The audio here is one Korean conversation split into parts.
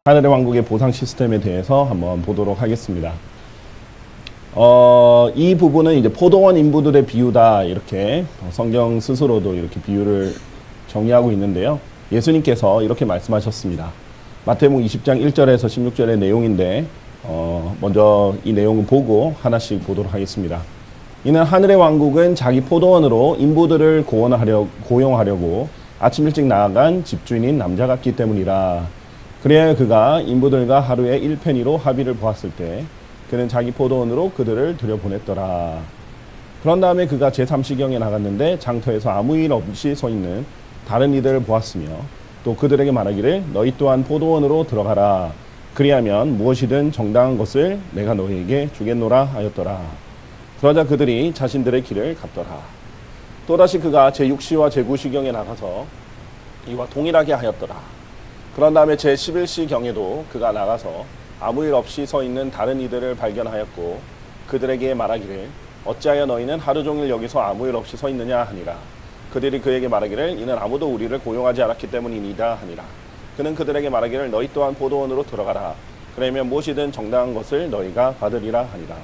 하늘의 왕국의 보상 시스템에 대해서 한번 보도록 하겠습니다. 이 부분은 이제 포도원 인부들의 비유다, 이렇게 성경 스스로도 이렇게 비유를 정의하고 있는데요. 예수님께서 이렇게 말씀하셨습니다. 마태복음 20장 1절에서 16절의 내용인데 먼저 이 내용을 보고 하나씩 보도록 하겠습니다. 이는 하늘의 왕국은 자기 포도원으로 인부들을 고용하려고 아침 일찍 나아간 집주인인 남자 같기 때문이라. 그래야 그가 인부들과 하루에 1페니로 합의를 보았을 때 그는 자기 포도원으로 그들을 들여보냈더라. 그런 다음에 그가 제3시경에 나갔는데 장터에서 아무 일 없이 서 있는 다른 이들을 보았으며 또 그들에게 말하기를 너희 또한 포도원으로 들어가라. 그리하면 무엇이든 정당한 것을 내가 너희에게 주겠노라 하였더라. 그러자 그들이 자신들의 길을 갔더라. 또다시 그가 제6시와 제9시경에 나가서 이와 동일하게 하였더라. 그런 다음에 제11시경에도 그가 나가서 아무 일 없이 서 있는 다른 이들을 발견하였고 그들에게 말하기를 어찌하여 너희는 하루 종일 여기서 아무 일 없이 서 있느냐 하니라. 그들이 그에게 말하기를 이는 아무도 우리를 고용하지 않았기 때문이니이다 하니라. 그는 그들에게 말하기를 너희 또한 포도원으로 들어가라. 그러면 무엇이든 정당한 것을 너희가 받으리라 하니라.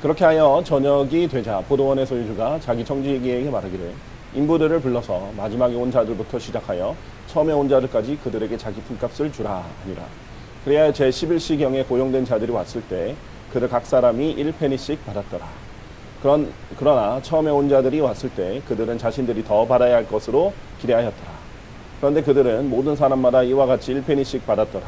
그렇게 하여 저녁이 되자 포도원의 소유주가 자기 청지기에게 말하기를 인부들을 불러서 마지막에 온 자들부터 시작하여 처음에 온 자들까지 그들에게 자기 품값을 주라 하니라. 그래야 제11시경에 고용된 자들이 왔을 때 그들 각 사람이 1페니씩 받았더라. 그러나 처음에 온 자들이 왔을 때 그들은 자신들이 더 받아야 할 것으로 기대하였더라. 그런데 그들은 모든 사람마다 이와 같이 1페니씩 받았더라.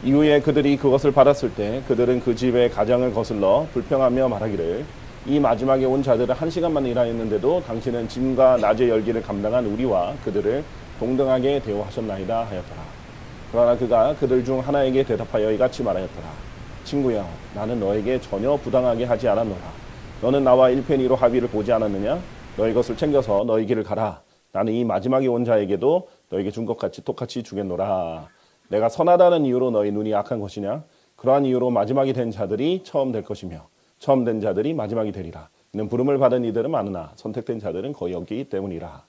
이후에 그들이 그것을 받았을 때 그들은 그 집의 가장을 거슬러 불평하며 말하기를 이 마지막에 온 자들은 1시간만 일하였는데도 당신은 짐과 낮의 열기를 감당한 우리와 그들을 동등하게 대우하셨나이다 하였더라. 그러나 그가 그들 중 하나에게 대답하여 이같이 말하였더라. 친구여, 나는 너에게 전혀 부당하게 하지 않았노라. 너는 나와 1페니로 합의를 보지 않았느냐? 너희 것을 챙겨서 너희 길을 가라. 나는 이 마지막에 온 자에게도 너에게 준 것 같이 똑같이 주겠노라. 내가 선하다는 이유로 너희 눈이 악한 것이냐? 그러한 이유로 마지막이 된 자들이 처음 될 것이며 처음 된 자들이 마지막이 되리라. 이는 부름을 받은 이들은 많으나 선택된 자들은 거의 없기 때문이라.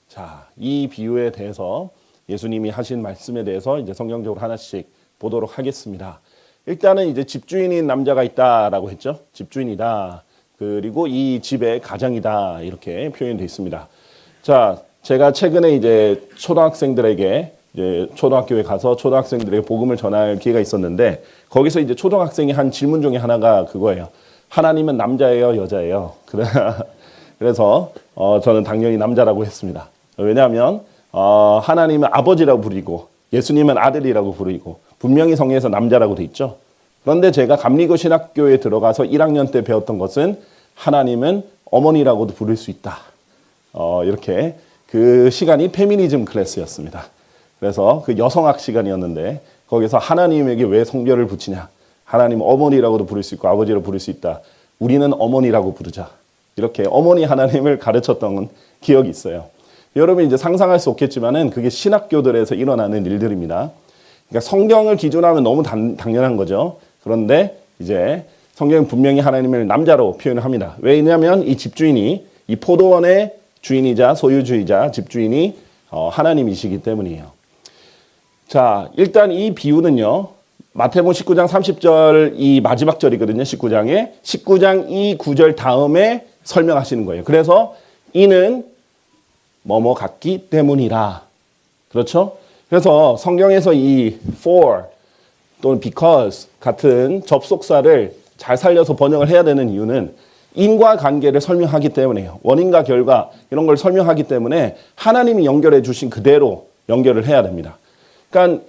자, 이 비유에 대해서 예수님이 하신 말씀에 대해서 이제 성경적으로 하나씩 보도록 하겠습니다. 일단은 이제 집주인인 남자가 있다라고 했죠. 집주인이다. 그리고 이 집의 가장이다. 이렇게 표현되어 있습니다. 자, 제가 최근에 이제 초등학생들에게 이제 초등학교에 가서 초등학생들에게 복음을 전할 기회가 있었는데 거기서 이제 초등학생이 한 질문 중에 하나가 그거예요. 하나님은 남자예요, 여자예요? 그래서 저는 당연히 남자라고 했습니다. 왜냐하면 하나님은 아버지라고 부르고 예수님은 아들이라고 부르고 분명히 성경에서 남자라고 돼 있죠. 그런데 제가 감리교 신학교에 들어가서 1학년 때 배웠던 것은 하나님은 어머니라고도 부를 수 있다. 이렇게 그 시간이 페미니즘 클래스였습니다. 그래서 그 여성학 시간이었는데 거기서 하나님에게 왜 성별을 붙이냐. 하나님 어머니라고도 부를 수 있고 아버지로 부를 수 있다. 우리는 어머니라고 부르자. 이렇게 어머니 하나님을 가르쳤던 기억이 있어요. 여러분 이제 상상할 수 없겠지만은 그게 신학교들에서 일어나는 일들입니다. 그러니까 성경을 기준하면 너무 당연한 거죠. 그런데 이제 성경은 분명히 하나님을 남자로 표현을 합니다. 왜냐하면 이 집주인이 이 포도원의 주인이자 소유주이자 집주인이 하나님이시기 때문이에요. 자, 일단 이 비유는요. 마태복음 19장 30절 이 마지막 절이거든요. 19장 이 9절 다음에 설명하시는 거예요. 그래서 이는 뭐뭐 같기 때문이라. 그렇죠? 그래서 성경에서 이 for 또는 because 같은 접속사를 잘 살려서 번역을 해야 되는 이유는 인과 관계를 설명하기 때문에요. 원인과 결과 이런 걸 설명하기 때문에 하나님이 연결해 주신 그대로 연결을 해야 됩니다. 그러니까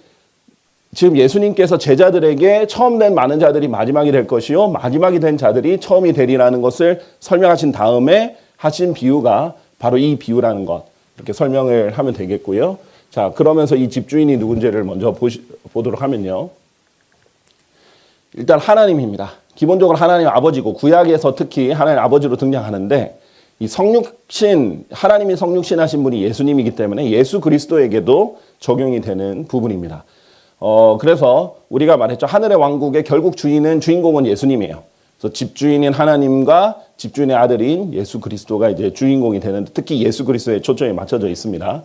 지금 예수님께서 제자들에게 처음 된 많은 자들이 마지막이 될 것이요 마지막이 된 자들이 처음이 되리라는 것을 설명하신 다음에 하신 비유가 바로 이 비유라는 것 이렇게 설명을 하면 되겠고요. 자, 그러면서 이 집주인이 누군지를 먼저 보도록 하면요. 일단 하나님입니다. 기본적으로 하나님 아버지고 구약에서 특히 하나님 아버지로 등장하는데 이 성육신, 하나님이 성육신 하신 분이 예수님이기 때문에 예수 그리스도에게도 적용이 되는 부분입니다. 그래서 우리가 말했죠. 하늘의 왕국의 결국 주인공은 예수님이에요. 그래서 집주인인 하나님과 집주인의 아들인 예수 그리스도가 이제 주인공이 되는데 특히 예수 그리스도에 초점이 맞춰져 있습니다.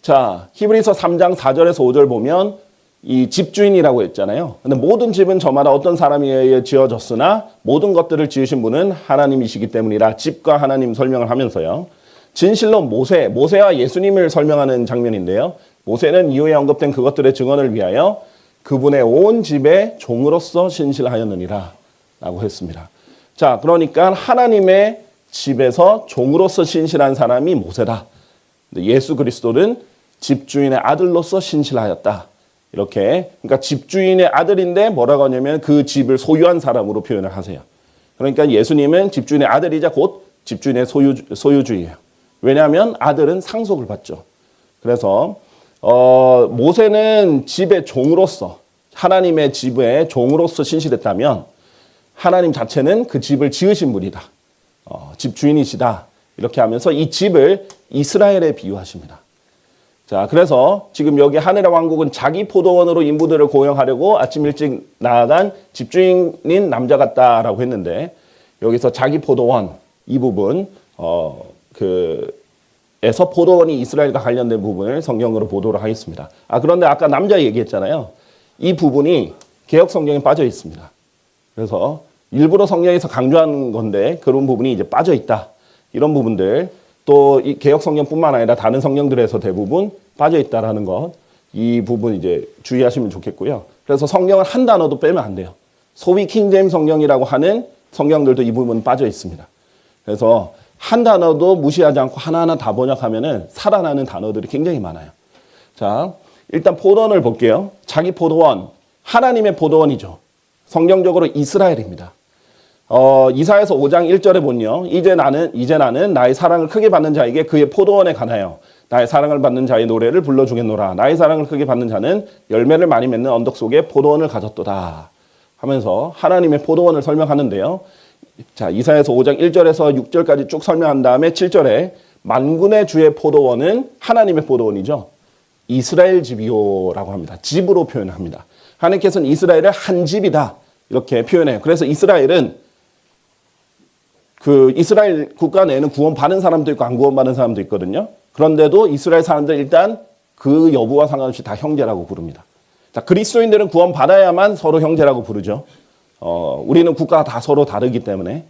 자, 히브리서 3장 4절에서 5절 보면 이 집주인이라고 했잖아요. 근데 모든 집은 저마다 어떤 사람에 의해 지어졌으나 모든 것들을 지으신 분은 하나님이시기 때문이라 집과 하나님 설명을 하면서요. 진실로 모세와 예수님을 설명하는 장면인데요. 모세는 이후에 언급된 그것들의 증언을 위하여 그분의 온 집의 종으로서 신실하였느니라 라고 했습니다. 자, 그러니까 하나님의 집에서 종으로서 신실한 사람이 모세다. 예수 그리스도는 집주인의 아들로서 신실하였다. 이렇게, 그러니까 집주인의 아들인데 뭐라고 하냐면 그 집을 소유한 사람으로 표현을 하세요. 그러니까 예수님은 집주인의 아들이자 곧 집주인의 소유주예요. 왜냐하면 아들은 상속을 받죠. 그래서 모세는 집의 종으로서, 하나님의 집의 종으로서 신실했다면 하나님 자체는 그 집을 지으신 분이다. 집주인이시다. 이렇게 하면서 이 집을 이스라엘에 비유하십니다. 자, 그래서 지금 여기 하늘의 왕국은 자기 포도원으로 인부들을 고용하려고 아침 일찍 나아간 집주인인 남자 같다라고 했는데, 여기서 자기 포도원 이 부분 에서 포도원이 이스라엘과 관련된 부분을 성경으로 보도록 하겠습니다. 그런데 아까 남자 얘기했잖아요. 이 부분이 개역 성경에 빠져 있습니다. 그래서 일부러 성경에서 강조하는 건데 그런 부분이 이제 빠져 있다. 이런 부분들, 또 이 개역 성경뿐만 아니라 다른 성경들에서 대부분 빠져 있다라는 것, 이 부분 이제 주의하시면 좋겠고요. 그래서 성경을 한 단어도 빼면 안 돼요. 소위 킹제임스 성경이라고 하는 성경들도 이 부분 빠져 있습니다. 그래서 한 단어도 무시하지 않고 하나하나 다 번역하면은 살아나는 단어들이 굉장히 많아요. 자, 일단 포도원을 볼게요. 자기 포도원, 하나님의 포도원이죠. 성경적으로 이스라엘입니다. 이사야서 5장 1절에 보면요. 이제 나는 나의 사랑을 크게 받는 자에게 그의 포도원에 가나요. 나의 사랑을 받는 자의 노래를 불러주겠노라. 나의 사랑을 크게 받는 자는 열매를 많이 맺는 언덕 속에 포도원을 가졌도다. 하면서 하나님의 포도원을 설명하는데요. 자, 이사야서 5장 1절에서 6절까지 쭉 설명한 다음에 7절에 만군의 주의 포도원은 하나님의 포도원이죠. 이스라엘 집이요라고 합니다. 집으로 표현합니다. 하나님께서는 이스라엘을 한 집이다. 이렇게 표현해요. 그래서 이스라엘은 이스라엘 국가 내에는 구원받은 사람도 있고 안 구원받은 사람도 있거든요. 그런데도 이스라엘 사람들 일단 그 여부와 상관없이 다 형제라고 부릅니다. 자, 그리스도인들은 구원받아야만 서로 형제라고 부르죠. 우리는 국가가 다 서로 다르기 때문에,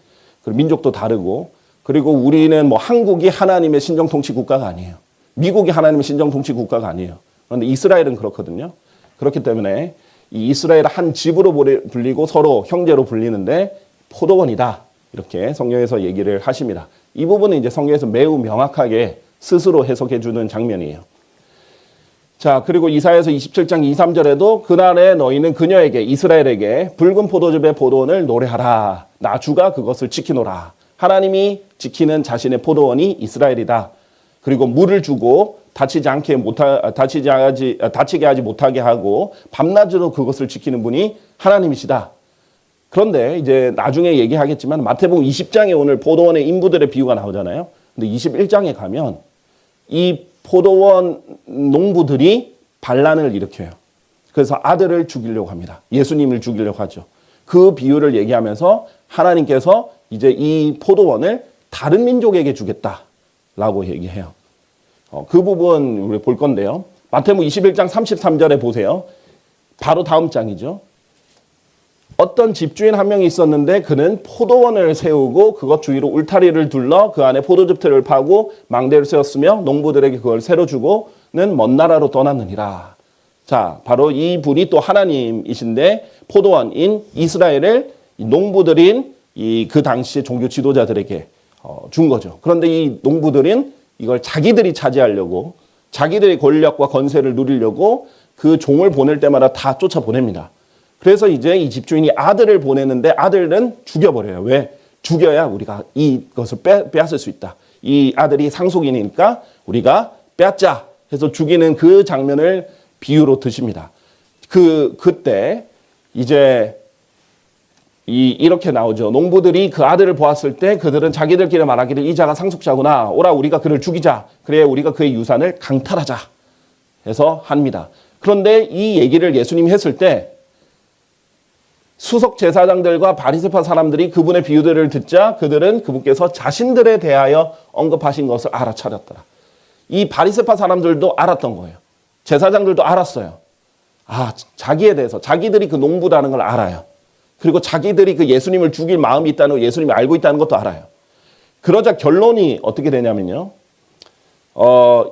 그리고 민족도 다르고, 그리고 우리는 한국이 하나님의 신정통치 국가가 아니에요. 미국이 하나님의 신정통치 국가가 아니에요. 그런데 이스라엘은 그렇거든요. 그렇기 때문에 이 이스라엘 한 집으로 불리고 서로 형제로 불리는데 포도원이다. 이렇게 성경에서 얘기를 하십니다. 이 부분은 이제 성경에서 매우 명확하게 스스로 해석해 주는 장면이에요. 자, 그리고 이사야서 27장 2, 3절에도 그날에 너희는 그녀에게, 이스라엘에게 붉은 포도즙의 포도원을 노래하라. 나 주가 그것을 지키노라. 하나님이 지키는 자신의 포도원이 이스라엘이다. 그리고 물을 주고 다치게 하지 못하게 하고 밤낮으로 그것을 지키는 분이 하나님이시다. 그런데 이제 나중에 얘기하겠지만 마태복음 20장에 오늘 포도원의 인부들의 비유가 나오잖아요. 근데 21장에 가면 이 포도원 농부들이 반란을 일으켜요. 그래서 아들을 죽이려고 합니다. 예수님을 죽이려고 하죠. 그 비유를 얘기하면서 하나님께서 이제 이 포도원을 다른 민족에게 주겠다라고 얘기해요. 그 부분 우리 볼 건데요. 마태복음 21장 33절에 보세요. 바로 다음 장이죠. 어떤 집주인 한 명이 있었는데 그는 포도원을 세우고 그것 주위로 울타리를 둘러 그 안에 포도즙 틀을 파고 망대를 세웠으며 농부들에게 그걸 새로 주고는 먼 나라로 떠났느니라. 자, 바로 이 분이 또 하나님이신데 포도원인 이스라엘을 농부들인 그 당시의 종교 지도자들에게 준 거죠. 그런데 이 농부들은 이걸 자기들이 차지하려고, 자기들의 권력과 건세를 누리려고 그 종을 보낼 때마다 다 쫓아보냅니다. 그래서 이제 이 집주인이 아들을 보내는데 아들은 죽여버려요. 왜? 죽여야 우리가 이것을 빼앗을 수 있다. 이 아들이 상속인이니까 우리가 빼앗자 해서 죽이는 그 장면을 비유로 드십니다. 그때 이제 이렇게 나오죠. 농부들이 그 아들을 보았을 때 그들은 자기들끼리 말하기를 이 자가 상속자구나. 오라 우리가 그를 죽이자. 그래야 우리가 그의 유산을 강탈하자 해서 합니다. 그런데 이 얘기를 예수님이 했을 때 수석 제사장들과 바리새파 사람들이 그분의 비유들을 듣자 그들은 그분께서 자신들에 대하여 언급하신 것을 알아차렸더라. 이 바리새파 사람들도 알았던 거예요. 제사장들도 알았어요. 자기에 대해서 자기들이 그 농부다는 걸 알아요. 그리고 자기들이 그 예수님을 죽일 마음이 있다는 걸 예수님이 알고 있다는 것도 알아요. 그러자 결론이 어떻게 되냐면요.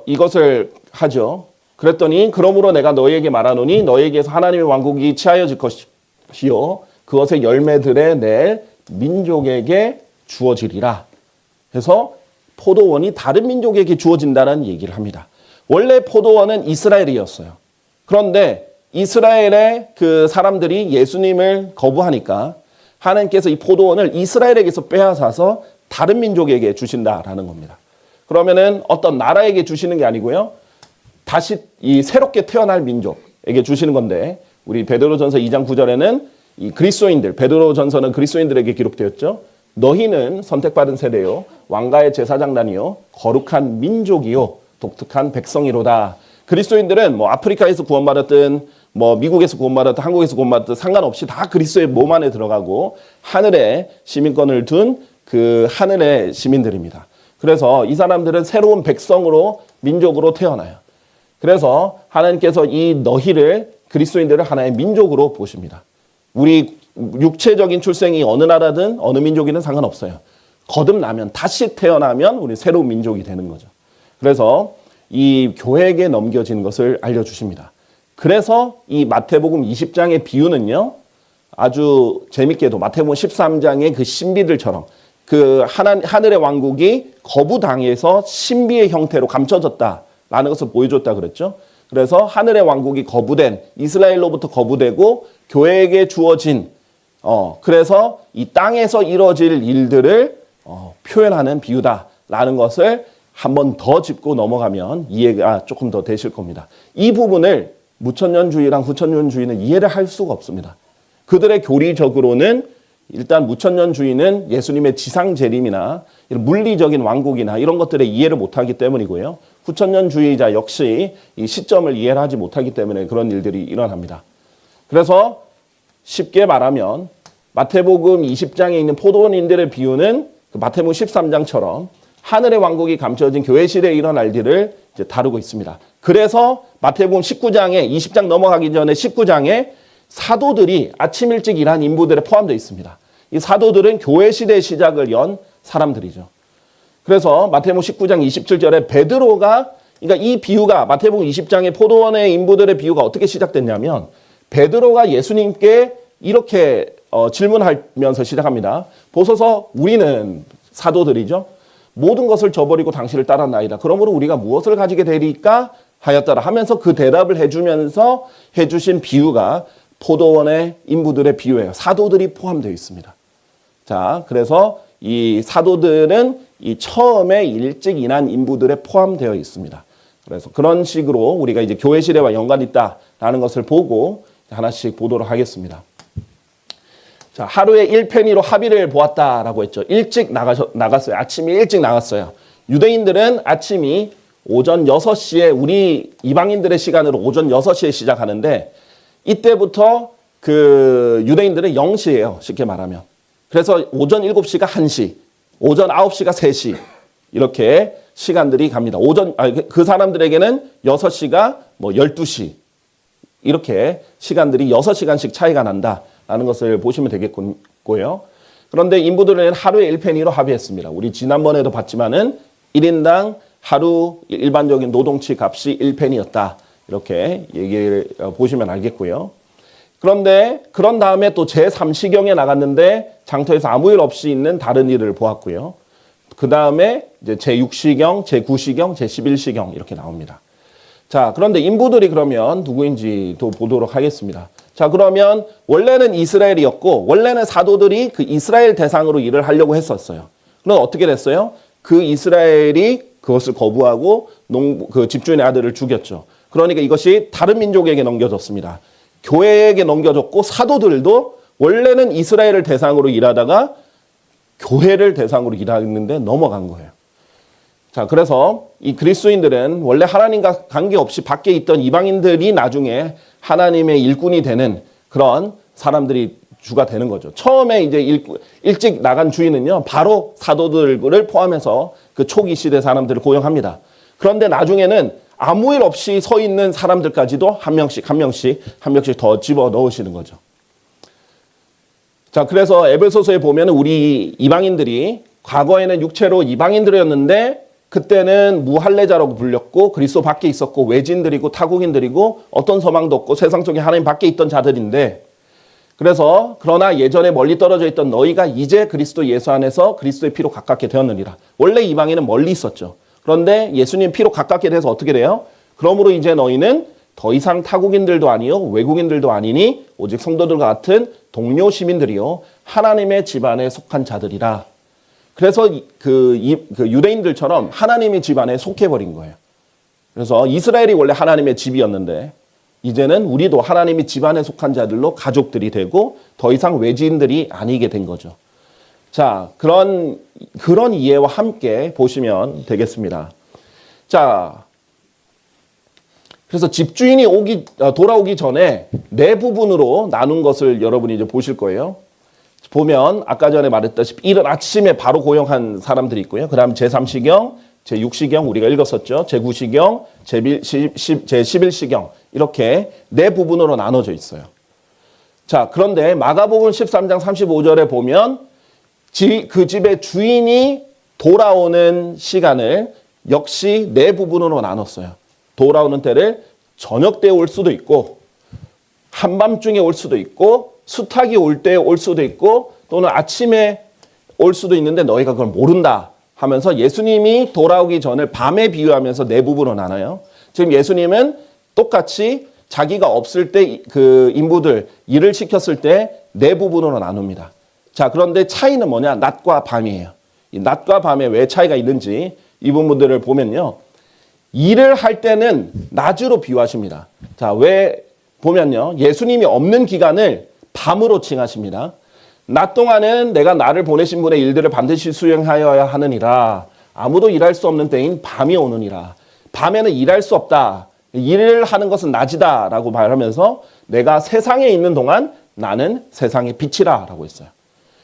이것을 하죠. 그랬더니 그러므로 내가 너희에게 말하노니 너희에게서 하나님의 왕국이 취하여질 것이요 그것의 열매들에 낼 민족에게 주어지리라. 해서 포도원이 다른 민족에게 주어진다는 얘기를 합니다. 원래 포도원은 이스라엘이었어요. 그런데 이스라엘의 그 사람들이 예수님을 거부하니까 하나님께서 이 포도원을 이스라엘에게서 빼앗아서 다른 민족에게 주신다라는 겁니다. 그러면은 어떤 나라에게 주시는 게 아니고요. 다시 이 새롭게 태어날 민족에게 주시는 건데 우리 베드로전서 2장 9절에는 이 그리스도인들, 베드로전서는 그리스도인들에게 기록되었죠. 너희는 선택받은 세대요 왕가의 제사장단이요 거룩한 민족이요 독특한 백성이로다. 그리스도인들은 뭐 아프리카에서 구원받았든 뭐 미국에서 구원받았든 한국에서 구원받았든 상관없이 다 그리스도의 몸 안에 들어가고 하늘에 시민권을 둔 그 하늘의 시민들입니다. 그래서 이 사람들은 새로운 백성으로 민족으로 태어나요. 그래서 하나님께서 이 너희를 그리스도인들을 하나의 민족으로 보십니다. 우리 육체적인 출생이 어느 나라든 어느 민족이든 상관없어요. 거듭나면 다시 태어나면 우리 새로운 민족이 되는 거죠. 그래서 이 교회에게 넘겨지는 것을 알려주십니다. 그래서 이 마태복음 20장의 비유는요. 아주 재밌게도 마태복음 13장의 그 신비들처럼 그 하늘의 왕국이 거부당해서 신비의 형태로 감춰졌다라는 것을 보여줬다 그랬죠. 그래서 하늘의 왕국이 거부된 이스라엘로부터 거부되고 교회에게 주어진 그래서 이 땅에서 이루어질 일들을 표현하는 비유다라는 것을 한 번 더 짚고 넘어가면 이해가 조금 더 되실 겁니다. 이 부분을 무천년주의랑 후천년주의는 이해를 할 수가 없습니다. 그들의 교리적으로는 일단 무천년주의는 예수님의 지상 재림이나 이런 물리적인 왕국이나 이런 것들에 이해를 못하기 때문이고요. 후천년주의자 역시 이 시점을 이해를 하지 못하기 때문에 그런 일들이 일어납니다. 그래서 쉽게 말하면 마태복음 20장에 있는 포도원인들의 비유는 그 마태복음 13장처럼 하늘의 왕국이 감춰진 교회 시대에 일어날 일들을 이제 다루고 있습니다. 그래서 마태복음 19장에 20장 넘어가기 전에 19장에 사도들이 아침 일찍 일한 인부들에 포함되어 있습니다. 이 사도들은 교회 시대의 시작을 연 사람들이죠. 그래서 마태복음 19장 27절에 베드로가 그러니까 이 비유가 마태복음 20장의 포도원의 인부들의 비유가 어떻게 시작됐냐면 베드로가 예수님께 이렇게 질문하면서 시작합니다. 보소서 우리는 사도들이죠. 모든 것을 저버리고 당신을 따랐나이다. 그러므로 우리가 무엇을 가지게 되리까 하였더라 하면서 그 대답을 해주면서 해주신 비유가 포도원의 인부들의 비유예요. 사도들이 포함되어 있습니다. 자, 그래서 이 사도들은 이 처음에 일찍 일한 인부들에 포함되어 있습니다. 그래서 그런 식으로 우리가 이제 교회 시대와 연관이 있다라는 것을 보고 하나씩 보도록 하겠습니다. 자, 하루에 1페니로 합의를 보았다라고 했죠. 일찍 나갔어요. 아침에 일찍 나갔어요. 유대인들은 아침이 오전 6시에 우리 이방인들의 시간으로 오전 6시에 시작하는데 이때부터 그 유대인들은 0시예요. 쉽게 말하면. 그래서 오전 7시가 1시, 오전 9시가 3시 이렇게 시간들이 갑니다. 그 사람들에게는 6시가 뭐 12시 이렇게 시간들이 6시간씩 차이가 난다라는 것을 보시면 되겠고요. 그런데 인부들은 하루에 1페니로 합의했습니다. 우리 지난번에도 봤지만은 1인당 하루 일반적인 노동치 값이 1페니였다. 이렇게 얘기를 보시면 알겠고요. 그런데 그런 다음에 또 제3시경에 나갔는데 장터에서 아무 일 없이 있는 다른 일을 보았고요. 그 다음에 이제 제6시경, 제9시경, 제11시경 이렇게 나옵니다. 자, 그런데 인부들이 그러면 누구인지도 보도록 하겠습니다. 자, 그러면 원래는 이스라엘이었고 원래는 사도들이 그 이스라엘 대상으로 일을 하려고 했었어요. 그럼 어떻게 됐어요? 그 이스라엘이 그것을 거부하고 그 집주인의 아들을 죽였죠. 그러니까 이것이 다른 민족에게 넘겨졌습니다. 교회에게 넘겨졌고 사도들도 원래는 이스라엘을 대상으로 일하다가 교회를 대상으로 일하는데 넘어간 거예요. 자, 그래서 이 그리스도인들은 원래 하나님과 관계없이 밖에 있던 이방인들이 나중에 하나님의 일꾼이 되는 그런 사람들이 주가 되는 거죠. 처음에 이제 일찍 나간 주인은요, 바로 사도들을 포함해서 그 초기 시대 사람들을 고용합니다. 그런데 나중에는 아무 일 없이 서 있는 사람들까지도 한 명씩 더 집어 넣으시는 거죠. 자, 그래서 에베소서에 보면 우리 이방인들이 과거에는 육체로 이방인들이었는데 그때는 무할례자라고 불렸고 그리스도 밖에 있었고 외진들이고 타국인들이고 어떤 소망도 없고 세상 속에 하나님 밖에 있던 자들인데, 그래서 그러나 예전에 멀리 떨어져 있던 너희가 이제 그리스도 예수 안에서 그리스도의 피로 가깝게 되었느니라. 원래 이방인은 멀리 있었죠. 그런데 예수님 피로 가깝게 돼서 어떻게 돼요? 그러므로 이제 너희는 더 이상 타국인들도 아니요 외국인들도 아니니 오직 성도들과 같은 동료 시민들이요 하나님의 집안에 속한 자들이라. 그래서 그 유대인들처럼 하나님의 집안에 속해버린 거예요. 그래서 이스라엘이 원래 하나님의 집이었는데 이제는 우리도 하나님의 집안에 속한 자들로 가족들이 되고 더 이상 외지인들이 아니게 된 거죠. 자, 그런 이해와 함께 보시면 되겠습니다. 자, 그래서 집주인이 돌아오기 전에 네 부분으로 나눈 것을 여러분이 이제 보실 거예요. 보면 아까 전에 말했다시피 이른 아침에 바로 고용한 사람들이 있고요. 그 다음 제3시경, 제6시경 우리가 읽었었죠. 제9시경, 제11시경 이렇게 네 부분으로 나눠져 있어요. 자, 그런데 마가복음 13장 35절에 보면 그 집의 주인이 돌아오는 시간을 역시 네 부분으로 나눴어요. 돌아오는 때를 저녁 때 올 수도 있고 한밤중에 올 수도 있고 수탉이 올 때 올 수도 있고 또는 아침에 올 수도 있는데 너희가 그걸 모른다 하면서 예수님이 돌아오기 전을 밤에 비유하면서 네 부분으로 나눠요. 지금 예수님은 똑같이 자기가 없을 때 그 인부들 일을 시켰을 때 네 부분으로 나눕니다. 자, 그런데 차이는 뭐냐? 낮과 밤이에요. 이 낮과 밤에 왜 차이가 있는지 이 부분들을 보면요. 일을 할 때는 낮으로 비유하십니다. 자, 왜 보면요. 예수님이 없는 기간을 밤으로 칭하십니다. 낮 동안은 내가 나를 보내신 분의 일들을 반드시 수행하여야 하느니라. 아무도 일할 수 없는 때인 밤이 오느니라. 밤에는 일할 수 없다. 일을 하는 것은 낮이다 라고 말하면서 내가 세상에 있는 동안 나는 세상의 빛이라 라고 했어요.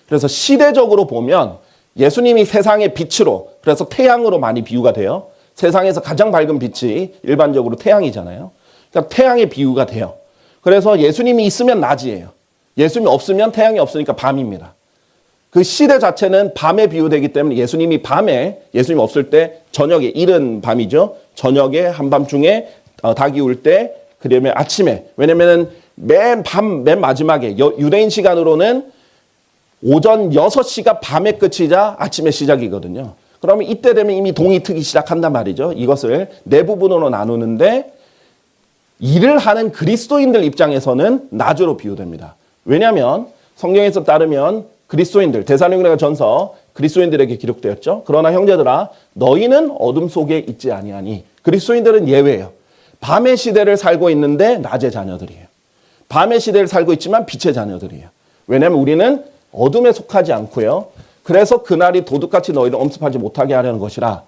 그래서 시대적으로 보면 예수님이 세상의 빛으로, 그래서 태양으로 많이 비유가 돼요. 세상에서 가장 밝은 빛이 일반적으로 태양이잖아요. 그러니까 태양의 비유가 돼요. 그래서 예수님이 있으면 낮이에요. 예수님이 없으면 태양이 없으니까 밤입니다. 그 시대 자체는 밤에 비유되기 때문에 예수님이 밤에, 예수님 없을 때 저녁에, 이른 밤이죠. 저녁에 한밤중에 닭이 울 때, 그다음에 아침에. 왜냐면은 맨 마지막에 유대인 시간으로는 오전 6시가 밤에 끝이자 아침에 시작이거든요. 그러면 이때 되면 이미 동이 트기 시작한단 말이죠. 이것을 네 부분으로 나누는데 일을 하는 그리스도인들 입장에서는 낮으로 비유됩니다. 왜냐하면 성경에서 따르면 그리스도인들, 데살로니가 전서 그리스도인들에게 기록되었죠. 그러나 형제들아 너희는 어둠 속에 있지 아니하니. 그리스도인들은 예외예요. 밤의 시대를 살고 있는데 낮의 자녀들이에요. 밤의 시대를 살고 있지만 빛의 자녀들이에요. 왜냐하면 우리는 어둠에 속하지 않고요. 그래서 그날이 도둑같이 너희를 엄습하지 못하게 하려는 것이라.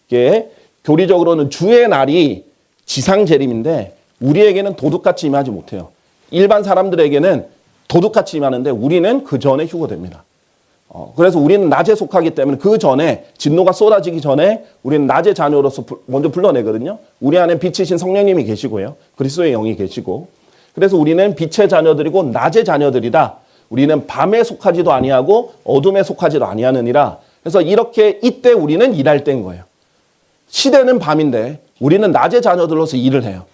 이게 교리적으로는 주의 날이 지상재림인데 우리에게는 도둑같이 임하지 못해요. 일반 사람들에게는 도둑같이 임하는데 우리는 그 전에 휴거됩니다. 그래서 우리는 낮에 속하기 때문에 그 전에 진노가 쏟아지기 전에 우리는 낮의 자녀로서 먼저 불러내거든요. 우리 안에 빛이신 성령님이 계시고요. 그리스도의 영이 계시고. 그래서 우리는 빛의 자녀들이고 낮의 자녀들이다. 우리는 밤에 속하지도 아니하고 어둠에 속하지도 아니하느니라. 그래서 이렇게 이때 우리는 일할 때인 거예요. 시대는 밤인데 우리는 낮의 자녀들로서 일을 해요.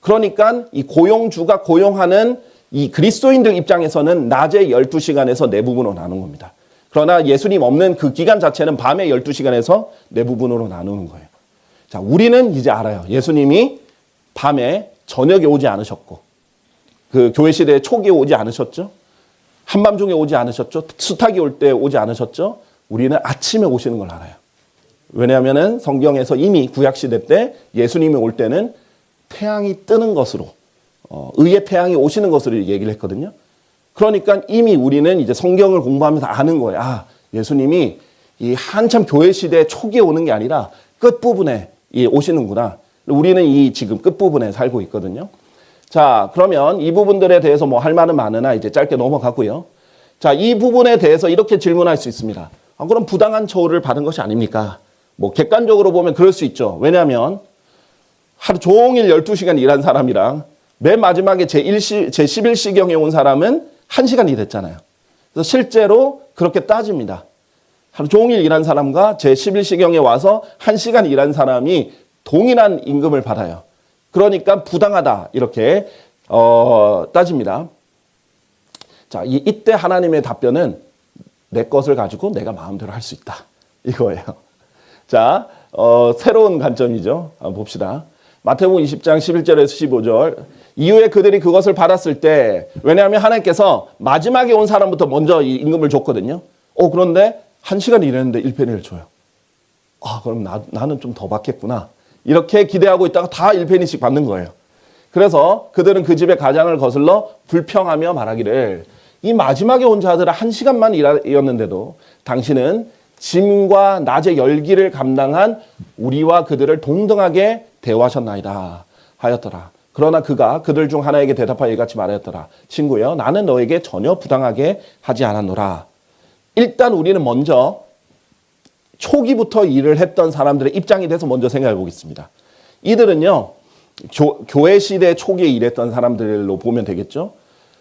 그러니까 이 고용주가 고용하는 이 그리스도인들 입장에서는 낮의 12시간에서 네 부분으로 나눈 겁니다. 그러나 예수님 없는 그 기간 자체는 밤의 12시간에서 네 부분으로 나누는 거예요. 자, 우리는 이제 알아요. 예수님이 밤에 저녁에 오지 않으셨고 그 교회 시대의 초기에 오지 않으셨죠. 한밤중에 오지 않으셨죠. 수탉이 올 때 오지 않으셨죠. 우리는 아침에 오시는 걸 알아요. 왜냐하면 성경에서 이미 구약시대 때 예수님이 올 때는 태양이 뜨는 것으로 의의 태양이 오시는 것으로 얘기를 했거든요. 그러니까 이미 우리는 이제 성경을 공부하면서 아는 거예요. 아, 예수님이 이 한참 교회 시대 초기에 오는 게 아니라 끝부분에 오시는구나. 우리는 이 지금 끝부분에 살고 있거든요. 자, 그러면 이 부분들에 대해서 뭐 할 말은 많으나 이제 짧게 넘어가고요. 자, 이 부분에 대해서 이렇게 질문할 수 있습니다. 아, 그럼 부당한 처우를 받은 것이 아닙니까? 뭐 객관적으로 보면 그럴 수 있죠. 왜냐하면 하루 종일 12시간 일한 사람이랑 맨 마지막에 제11시경에 온 사람은 1시간 일했잖아요. 그래서 실제로 그렇게 따집니다. 하루 종일 일한 사람과 제11시경에 와서 1시간 일한 사람이 동일한 임금을 받아요. 그러니까 부당하다 이렇게 따집니다. 자, 이때 하나님의 답변은 내 것을 가지고 내가 마음대로 할 수 있다 이거예요. 자, 새로운 관점이죠. 한번 봅시다. 마태복음 20장 11절에서 15절. 이후에 그들이 그것을 받았을 때, 왜냐하면 하나님께서 마지막에 온 사람부터 먼저 이 임금을 줬거든요. 그런데 1시간 일했는데 1페니를 줘요. 그럼 나는 좀 더 받겠구나. 이렇게 기대하고 있다가 다 1페니씩 받는 거예요. 그래서 그들은 그 집의 가장을 거슬러 불평하며 말하기를, 이 마지막에 온 자들은 1시간만 일했는데도 당신은 짐과 낮의 열기를 감당한 우리와 그들을 동등하게 대우하셨나이다 하였더라. 그러나 그가 그들 중 하나에게 대답하여 이같이 말하였더라. 친구여, 나는 너에게 전혀 부당하게 하지 않았노라. 일단 우리는 먼저 초기부터 일을 했던 사람들의 입장이 돼서 먼저 생각해 보겠습니다. 이들은요, 교회 시대 초기에 일했던 사람들로 보면 되겠죠.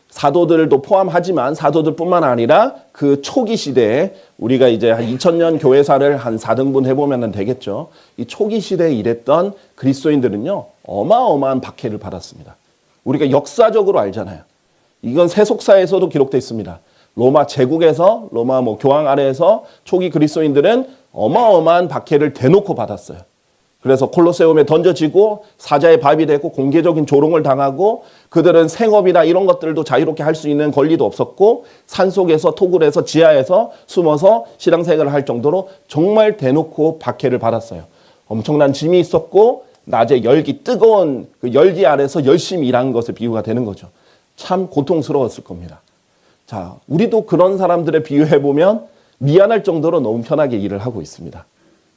사도들도 포함하지만 사도들뿐만 아니라 그 초기 시대에 우리가 이제 한 2000년 교회사를 한 4등분 해보면 되겠죠. 이 초기 시대에 일했던 그리스도인들은요, 어마어마한 박해를 받았습니다. 우리가 역사적으로 알잖아요. 이건 세속사에서도 기록되어 있습니다. 로마 제국에서, 로마 교황 아래에서 초기 그리스도인들은 어마어마한 박해를 대놓고 받았어요. 그래서 콜로세움에 던져지고 사자의 밥이 되고 공개적인 조롱을 당하고, 그들은 생업이나 이런 것들도 자유롭게 할 수 있는 권리도 없었고, 산속에서 토굴에서 지하에서 숨어서 신앙생활을 할 정도로 정말 대놓고 박해를 받았어요. 엄청난 짐이 있었고 낮에 열기, 뜨거운 그 열기 아래서 열심히 일한 것을 비유가 되는 거죠. 참 고통스러웠을 겁니다. 자, 우리도 그런 사람들의 비유해보면 미안할 정도로 너무 편하게 일을 하고 있습니다.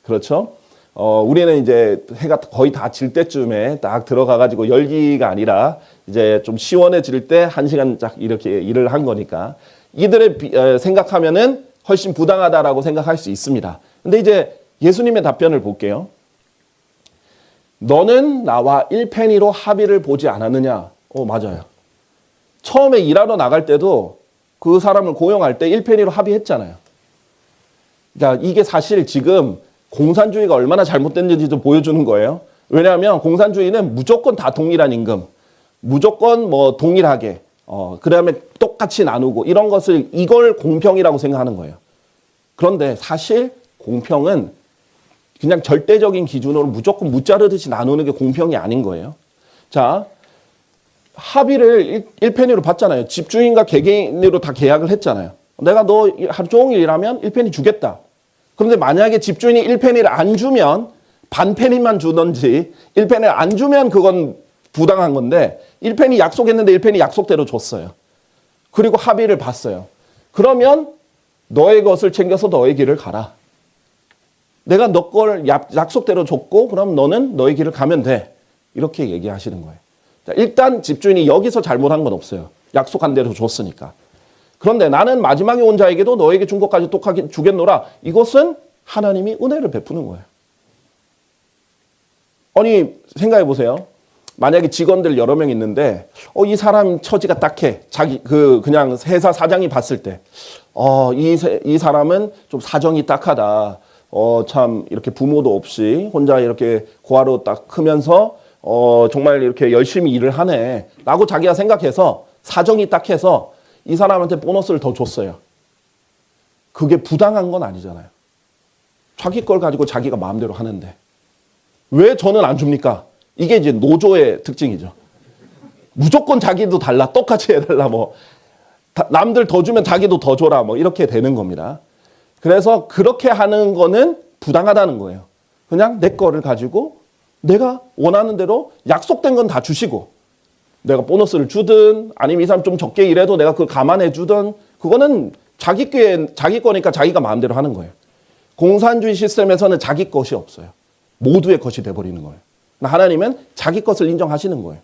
그렇죠? 우리는 이제 해가 거의 다 질 때쯤에 딱 들어가가지고 열기가 아니라 이제 좀 시원해질 때 1시간 딱 이렇게 일을 한 거니까 이들의 생각하면은 훨씬 부당하다라고 생각할 수 있습니다. 근데 이제 예수님의 답변을 볼게요. 너는 나와 1페니로 합의를 보지 않았느냐? 맞아요. 처음에 일하러 나갈 때도 그 사람을 고용할 때 1페니로 합의했잖아요. 그러니까 이게 사실 지금 공산주의가 얼마나 잘못됐는지도 보여주는 거예요. 왜냐하면 공산주의는 무조건 다 동일한 임금, 무조건 동일하게, 그 다음에 똑같이 나누고 이런 것을, 이걸 공평이라고 생각하는 거예요. 그런데 사실 공평은 그냥 절대적인 기준으로 무조건 무자르듯이 나누는 게 공평이 아닌 거예요. 자, 합의를 1페니로 받잖아요. 집주인과 개개인으로 다 계약을 했잖아요. 내가 너 하루 종일 일하면 1페니 주겠다. 그런데 만약에 집주인이 1페니를 안 주면, 반페니만 주던지 1페니를 안 주면 그건 부당한 건데, 1페니 약속했는데 1페니 약속대로 줬어요. 그리고 합의를 봤어요. 그러면 너의 것을 챙겨서 너의 길을 가라. 내가 너 걸 약속대로 줬고 그럼 너는 너의 길을 가면 돼. 이렇게 얘기하시는 거예요. 자, 일단 집주인이 여기서 잘못한 건 없어요. 약속한 대로 줬으니까. 그런데 나는 마지막에 온 자에게도 너에게 준 것까지 똑같이 주겠노라. 이것은 하나님이 은혜를 베푸는 거예요. 아니, 생각해 보세요. 만약에 직원들 여러 명 있는데, 이 사람 처지가 딱해. 그냥 회사 사장이 봤을 때, 이 사람은 좀 사정이 딱하다. 참, 이렇게 부모도 없이 혼자 이렇게 고아로 딱 크면서, 정말 이렇게 열심히 일을 하네. 라고 자기가 생각해서, 사정이 딱해서, 이 사람한테 보너스를 더 줬어요. 그게 부당한 건 아니잖아요. 자기 걸 가지고 자기가 마음대로 하는데 왜 저는 안 줍니까? 이게 이제 노조의 특징이죠. 무조건 자기도 달라, 똑같이 해달라, 남들 더 주면 자기도 더 줘라, 이렇게 되는 겁니다. 그래서 그렇게 하는 거는 부당하다는 거예요. 그냥 내 거를 가지고 내가 원하는 대로 약속된 건 다 주시고, 내가 보너스를 주든 아니면 이 사람 좀 적게 일해도 내가 그걸 감안해 주든, 그거는 자기 거니까 자기가 마음대로 하는 거예요. 공산주의 시스템에서는 자기 것이 없어요. 모두의 것이 돼버리는 거예요. 하나님은 자기 것을 인정하시는 거예요.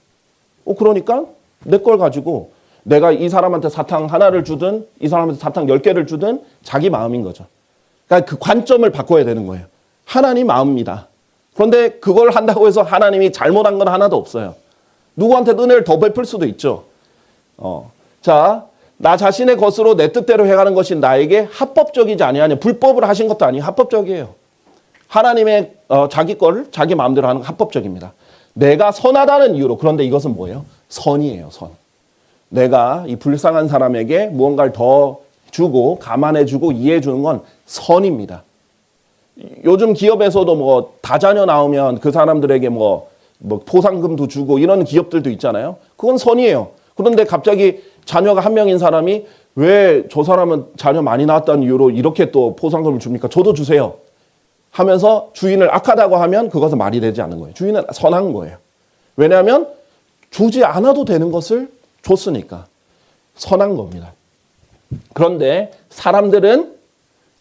그러니까 내 걸 가지고 내가 이 사람한테 사탕 하나를 주든 이 사람한테 사탕 10개를 주든 자기 마음인 거죠. 그러니까 그 관점을 바꿔야 되는 거예요. 하나님 마음입니다. 그런데 그걸 한다고 해서 하나님이 잘못한 건 하나도 없어요. 누구한테 은혜를 더 베풀 수도 있죠. 자, 나 자신의 것으로 내 뜻대로 해가는 것이 나에게 합법적이지 아니하냐. 불법을 하신 것도 아니고 합법적이에요. 하나님의 자기 걸 자기 마음대로 하는 건 합법적입니다. 내가 선하다는 이유로. 그런데 이것은 뭐예요? 선이에요. 선. 내가 이 불쌍한 사람에게 무언가를 더 주고 감안해주고 이해해주는 건 선입니다. 요즘 기업에서도 뭐 다자녀 나오면 그 사람들에게 뭐 포상금도 주고 이런 기업들도 있잖아요. 그건 선이에요. 그런데 갑자기 자녀가 한 명인 사람이 왜 저 사람은 자녀 많이 낳았다는 이유로 이렇게 또 포상금을 줍니까? 저도 주세요. 하면서 주인을 악하다고 하면 그것은 말이 되지 않는 거예요. 주인은 선한 거예요. 왜냐하면 주지 않아도 되는 것을 줬으니까 선한 겁니다. 그런데 사람들은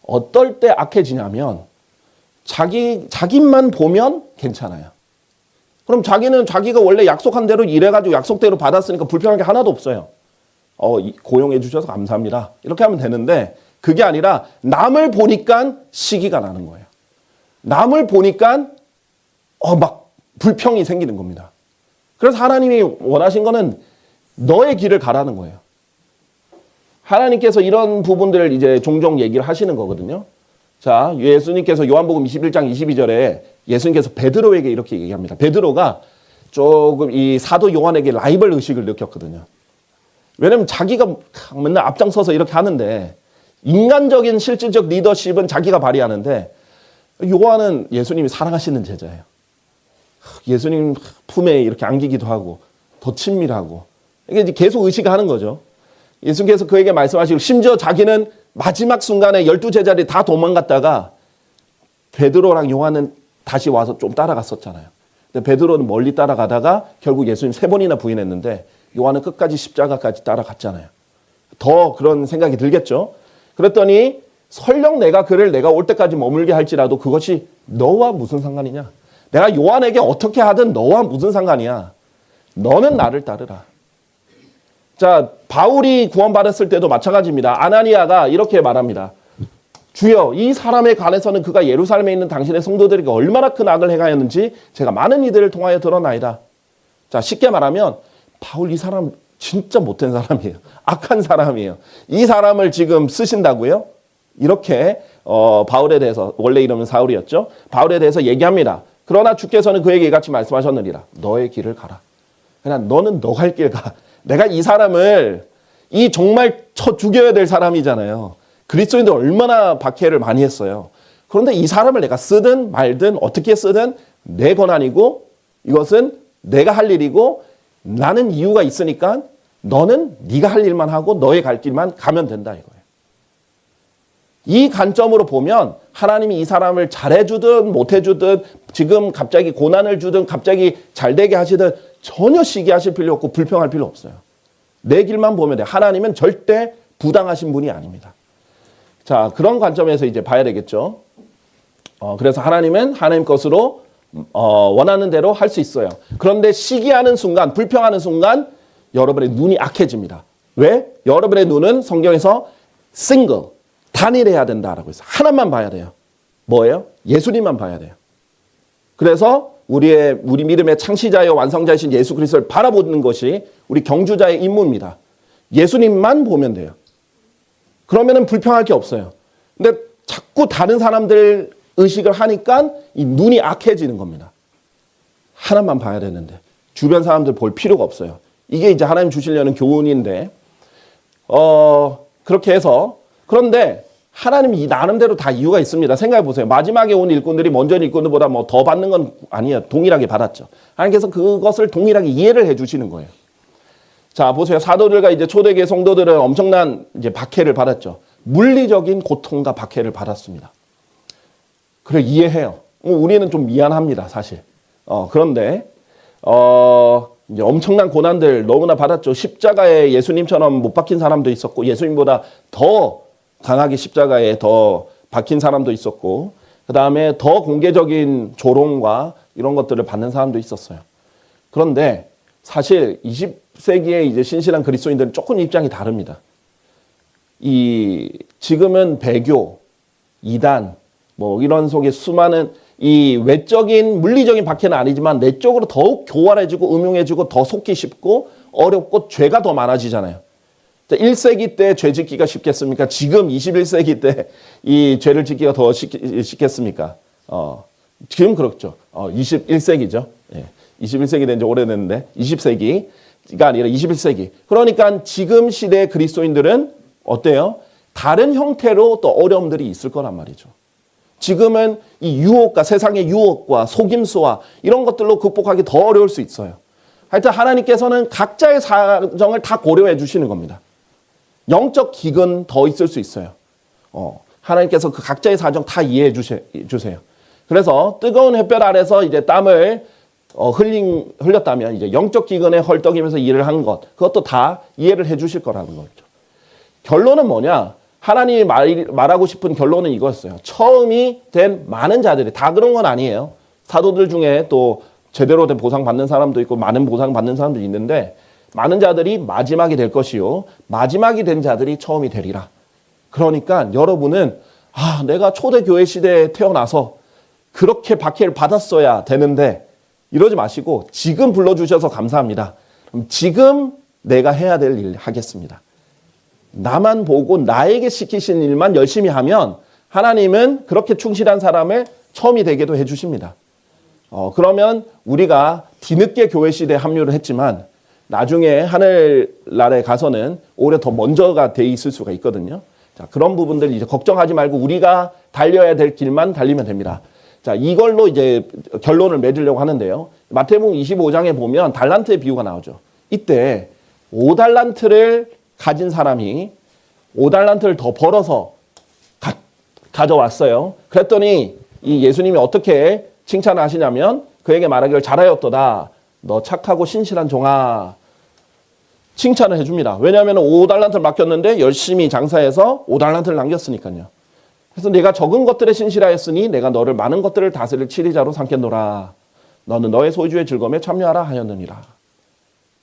어떨 때 악해지냐면 자기만 보면 괜찮아요. 그럼 자기는 자기가 원래 약속한 대로 일해가지고 약속대로 받았으니까 불편한 게 하나도 없어요. 고용해 주셔서 감사합니다. 이렇게 하면 되는데 그게 아니라 남을 보니까 시기가 나는 거예요. 남을 보니까 막 불평이 생기는 겁니다. 그래서 하나님이 원하신 거는 너의 길을 가라는 거예요. 하나님께서 이런 부분들을 이제 종종 얘기를 하시는 거거든요. 자, 예수님께서 요한복음 21장 22절에 예수님께서 베드로에게 이렇게 얘기합니다. 베드로가 조금 이 사도 요한에게 라이벌 의식을 느꼈거든요. 왜냐면 자기가 맨날 앞장서서 이렇게 하는데 인간적인 실질적 리더십은 자기가 발휘하는데 요한은 예수님이 사랑하시는 제자예요. 예수님 품에 이렇게 안기기도 하고 더 친밀하고 이게 이제 계속 의식하는 거죠. 예수님께서 그에게 말씀하시고 심지어 자기는 마지막 순간에 12제자들이 다 도망갔다가 베드로랑 요한은 다시 와서 좀 따라갔었잖아요. 근데 베드로는 멀리 따라가다가 결국 예수님 3번이나 부인했는데 요한은 끝까지 십자가까지 따라갔잖아요. 더 그런 생각이 들겠죠. 그랬더니 설령 내가 올 때까지 머물게 할지라도 그것이 너와 무슨 상관이냐. 내가 요한에게 어떻게 하든 너와 무슨 상관이야. 너는 나를 따르라. 자, 바울이 구원받았을 때도 마찬가지입니다. 아나니아가 이렇게 말합니다. 주여, 이 사람에 관해서는 그가 예루살렘에 있는 당신의 성도들에게 얼마나 큰 악을 행하였는지 제가 많은 이들을 통하여 드러나이다. 자, 쉽게 말하면 바울 이 사람 진짜 못된 사람이에요. 악한 사람이에요. 이 사람을 지금 쓰신다고요? 이렇게 바울에 대해서, 원래 이름은 사울이었죠. 바울에 대해서 얘기합니다. 그러나 주께서는 그에게 이같이 말씀하셨느니라. 너의 길을 가라. 그냥 너는 너 갈 길 가. 내가 이 사람을 정말 쳐 죽여야 될 사람이잖아요. 그리스도인들 얼마나 박해를 많이 했어요. 그런데 이 사람을 내가 쓰든 말든 어떻게 쓰든 내 권한이고 이것은 내가 할 일이고 나는 이유가 있으니까 너는 네가 할 일만 하고 너의 갈 길만 가면 된다 이거예요. 이 관점으로 보면 하나님이 이 사람을 잘해주든 못해주든 지금 갑자기 고난을 주든 갑자기 잘되게 하시든 전혀 시기하실 필요 없고 불평할 필요 없어요. 내 길만 보면 돼요. 하나님은 절대 부당하신 분이 아닙니다. 자, 그런 관점에서 이제 봐야 되겠죠. 그래서 하나님은 하나님 것으로 원하는 대로 할 수 있어요. 그런데 시기하는 순간, 불평하는 순간 여러분의 눈이 악해집니다. 왜? 여러분의 눈은 성경에서 싱글, 단일해야 된다라고 해서 하나만 봐야 돼요. 뭐예요? 예수님만 봐야 돼요. 그래서 우리 믿음의 창시자여 완성자이신 예수 그리스도를 바라보는 것이 우리 경주자의 임무입니다. 예수님만 보면 돼요. 그러면은 불평할 게 없어요. 근데 자꾸 다른 사람들 의식을 하니까 이 눈이 악해지는 겁니다. 하나만 봐야 되는데 주변 사람들 볼 필요가 없어요. 이게 이제 하나님 주시려는 교훈인데 그렇게 해서 그런데 하나님이 이 나름대로 다 이유가 있습니다. 생각해 보세요. 마지막에 온 일꾼들이 먼저 온 일꾼들보다 뭐 더 받는 건 아니에요. 동일하게 받았죠. 하나님께서 그것을 동일하게 이해를 해 주시는 거예요. 자, 보세요. 사도들과 이제 초대교회 성도들은 엄청난 이제 박해를 받았죠. 물리적인 고통과 박해를 받았습니다. 그래, 이해해요. 우리는 좀 미안합니다, 사실. 그런데, 이제 엄청난 고난들 너무나 받았죠. 십자가에 예수님처럼 못 박힌 사람도 있었고, 예수님보다 더 강하게 십자가에 더 박힌 사람도 있었고, 그 다음에 더 공개적인 조롱과 이런 것들을 받는 사람도 있었어요. 그런데 사실 20세기의 이제 신실한 그리스도인들은 조금 입장이 다릅니다. 지금은 배교, 이단, 뭐 이런 속에 수많은 이 외적인 물리적인 박해는 아니지만 내적으로 더욱 교활해지고 음흉해지고 더 속기 쉽고 어렵고 죄가 더 많아지잖아요. 1세기 때 죄 짓기가 쉽겠습니까? 지금 21세기 때 이 죄를 짓기가 더 쉽겠습니까? 지금 그렇죠. 21세기죠. 예. 21세기 된 지 오래됐는데 20세기가 아니라 21세기. 그러니까 지금 시대의 그리스도인들은 어때요? 다른 형태로 또 어려움들이 있을 거란 말이죠. 지금은 이 유혹과 세상의 유혹과 속임수와 이런 것들로 극복하기 더 어려울 수 있어요. 하여튼 하나님께서는 각자의 사정을 다 고려해 주시는 겁니다. 영적 기근 더 있을 수 있어요. 하나님께서 그 각자의 사정 다 이해해 주세요. 그래서 뜨거운 햇볕 아래서 이제 땀을 흘렸다면 이제 영적 기근에 헐떡이면서 일을 한 것, 그것도 다 이해를 해 주실 거라는 거죠. 결론은 뭐냐? 하나님이 말하고 싶은 결론은 이거였어요. 처음이 된 많은 자들이, 다 그런 건 아니에요. 사도들 중에 또 제대로 된 보상 받는 사람도 있고 많은 보상 받는 사람도 있는데, 많은 자들이 마지막이 될 것이요 마지막이 된 자들이 처음이 되리라. 그러니까 여러분은 내가 초대교회 시대에 태어나서 그렇게 박해를 받았어야 되는데 이러지 마시고 지금 불러주셔서 감사합니다. 그럼 지금 내가 해야 될 일 하겠습니다. 나만 보고 나에게 시키신 일만 열심히 하면 하나님은 그렇게 충실한 사람을 처음이 되게도 해주십니다. 그러면 우리가 뒤늦게 교회 시대에 합류를 했지만 나중에 하늘나라에 가서는 오히려 더 먼저가 돼 있을 수가 있거든요. 자, 그런 부분들 이제 걱정하지 말고 우리가 달려야 될 길만 달리면 됩니다. 자, 이걸로 이제 결론을 맺으려고 하는데요. 마태복음 25장에 보면 달란트의 비유가 나오죠. 이때 5달란트를 가진 사람이 5달란트를 더 벌어서 가져왔어요. 그랬더니 이 예수님이 어떻게 칭찬을 하시냐면 그에게 말하기를 잘하였도다. 너 착하고 신실한 종아. 칭찬을 해줍니다. 왜냐하면 5달란트를 맡겼는데 열심히 장사해서 5달란트를 남겼으니까요. 그래서 내가 적은 것들에 신실하였으니 내가 너를 많은 것들을 다스릴 치리자로 삼겠노라. 너는 너의 소유의 즐거움에 참여하라 하였느니라.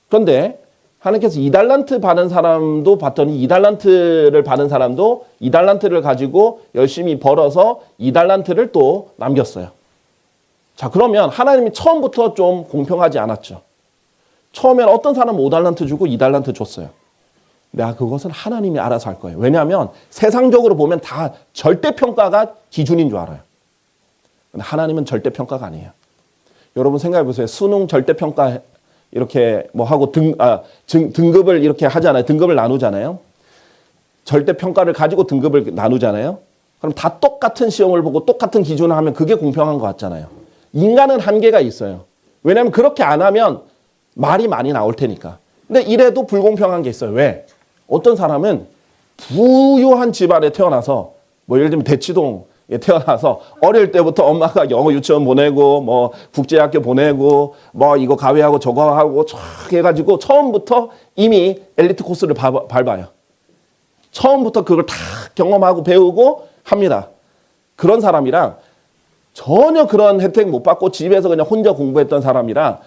그런데 하나님께서 2달란트 받은 사람도 봤더니 2달란트를 받은 사람도 2달란트를 가지고 열심히 벌어서 2달란트를 또 남겼어요. 자, 그러면 하나님이 처음부터 좀 공평하지 않았죠. 처음엔 어떤 사람은 5달란트 주고 2달란트 줬어요. 내가 그것은 하나님이 알아서 할 거예요. 왜냐하면 세상적으로 보면 다 절대평가가 기준인 줄 알아요. 근데 하나님은 절대평가가 아니에요. 여러분 생각해 보세요. 수능 절대평가 이렇게 뭐 하고 등급을 이렇게 하잖아요. 등급을 나누잖아요. 절대평가를 가지고 등급을 나누잖아요. 그럼 다 똑같은 시험을 보고 똑같은 기준을 하면 그게 공평한 것 같잖아요. 인간은 한계가 있어요. 왜냐하면 그렇게 안 하면 말이 많이 나올 테니까. 근데 이래도 불공평한 게 있어요. 왜? 어떤 사람은 부유한 집안에 태어나서 뭐 예를 들면 대치동에 태어나서 어릴 때부터 엄마가 영어 유치원 보내고 뭐 국제학교 보내고 뭐 이거 가외하고 저거 하고 쫙 해가지고 처음부터 이미 엘리트 코스를 밟아요. 처음부터 그걸 다 경험하고 배우고 합니다. 그런 사람이랑 전혀 그런 혜택 못 받고 집에서 그냥 혼자 공부했던 사람이랑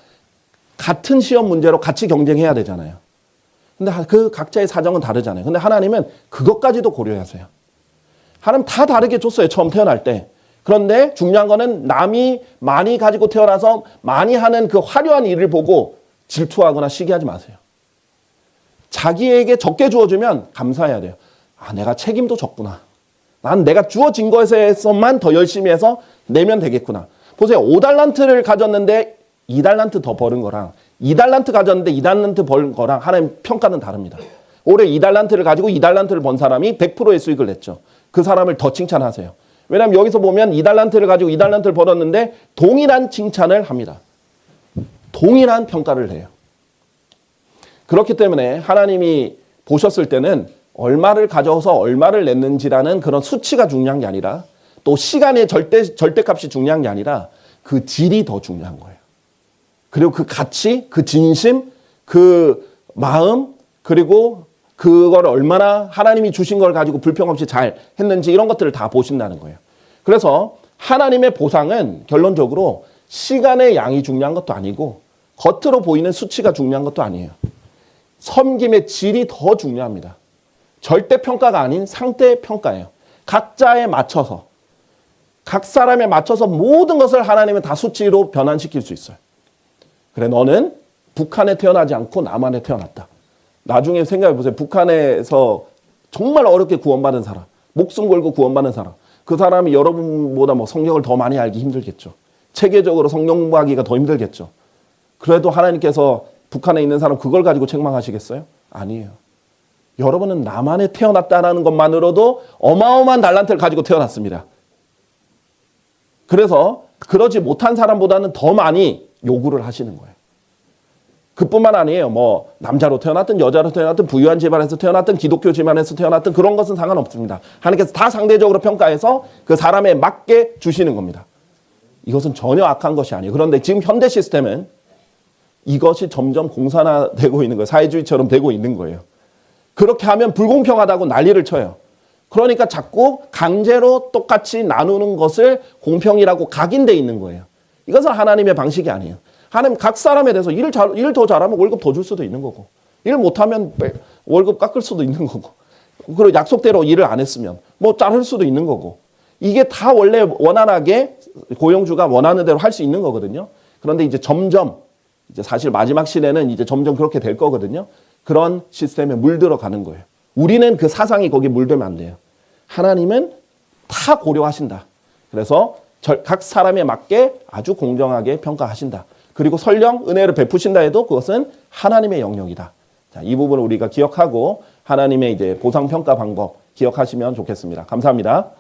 같은 시험 문제로 같이 경쟁해야 되잖아요. 근데 그 각자의 사정은 다르잖아요. 근데 하나님은 그것까지도 고려하세요. 하나님 다 다르게 줬어요. 처음 태어날 때. 그런데 중요한 거는 남이 많이 가지고 태어나서 많이 하는 그 화려한 일을 보고 질투하거나 시기하지 마세요. 자기에게 적게 주어주면 감사해야 돼요. 내가 책임도 졌구나. 난 내가 주어진 것에서만 더 열심히 해서 내면 되겠구나. 보세요. 5달란트를 가졌는데 2달란트 더 버는 거랑 2달란트 가졌는데 2달란트 버는 거랑 하나님 평가는 다릅니다. 올해 2달란트를 가지고 2달란트를 번 사람이 100%의 수익을 냈죠. 그 사람을 더 칭찬하세요. 왜냐하면 여기서 보면 2달란트를 가지고 2달란트를 벌었는데 동일한 칭찬을 합니다. 동일한 평가를 해요. 그렇기 때문에 하나님이 보셨을 때는 얼마를 가져서 얼마를 냈는지라는 그런 수치가 중요한 게 아니라 또 시간의 절대값이 중요한 게 아니라 그 질이 더 중요한 거예요. 그리고 그 가치, 그 진심, 그 마음, 그리고 그걸 얼마나 하나님이 주신 걸 가지고 불평 없이 잘 했는지 이런 것들을 다 보신다는 거예요. 그래서 하나님의 보상은 결론적으로 시간의 양이 중요한 것도 아니고 겉으로 보이는 수치가 중요한 것도 아니에요. 섬김의 질이 더 중요합니다. 절대평가가 아닌 상대평가예요. 각자에 맞춰서. 각 사람에 맞춰서 모든 것을 하나님은 다 수치로 변환시킬 수 있어요. 그래, 너는 북한에 태어나지 않고 남한에 태어났다. 나중에 생각해 보세요. 북한에서 정말 어렵게 구원받은 사람, 목숨 걸고 구원받은 사람, 그 사람이 여러분보다 뭐 성경을 더 많이 알기 힘들겠죠. 체계적으로 성경 공부하기가 더 힘들겠죠. 그래도 하나님께서 북한에 있는 사람 그걸 가지고 책망하시겠어요? 아니에요. 여러분은 남한에 태어났다는 것만으로도 어마어마한 달란트를 가지고 태어났습니다. 그래서 그러지 못한 사람보다는 더 많이 요구를 하시는 거예요. 그뿐만 아니에요. 뭐 남자로 태어났든 여자로 태어났든 부유한 집안에서 태어났든 기독교 집안에서 태어났든 그런 것은 상관없습니다. 하나님께서 다 상대적으로 평가해서 그 사람에 맞게 주시는 겁니다. 이것은 전혀 악한 것이 아니에요. 그런데 지금 현대 시스템은 이것이 점점 공산화되고 있는 거예요. 사회주의처럼 되고 있는 거예요. 그렇게 하면 불공평하다고 난리를 쳐요. 그러니까 자꾸 강제로 똑같이 나누는 것을 공평이라고 각인돼 있는 거예요. 이것은 하나님의 방식이 아니에요. 하나님 각 사람에 대해서 일 더 잘하면 월급 더 줄 수도 있는 거고, 일 못하면 월급 깎을 수도 있는 거고, 그리고 약속대로 일을 안 했으면 뭐 자를 수도 있는 거고, 이게 다 원래 원활하게 고용주가 원하는 대로 할 수 있는 거거든요. 그런데 이제 점점 이제 사실 마지막 시대는 이제 점점 그렇게 될 거거든요. 그런 시스템에 물들어 가는 거예요. 우리는 그 사상이 거기에 물들면 안 돼요. 하나님은 다 고려하신다. 그래서 각 사람에 맞게 아주 공정하게 평가하신다. 그리고 설령 은혜를 베푸신다 해도 그것은 하나님의 영역이다. 자, 이 부분을 우리가 기억하고 하나님의 이제 보상 평가 방법 기억하시면 좋겠습니다. 감사합니다.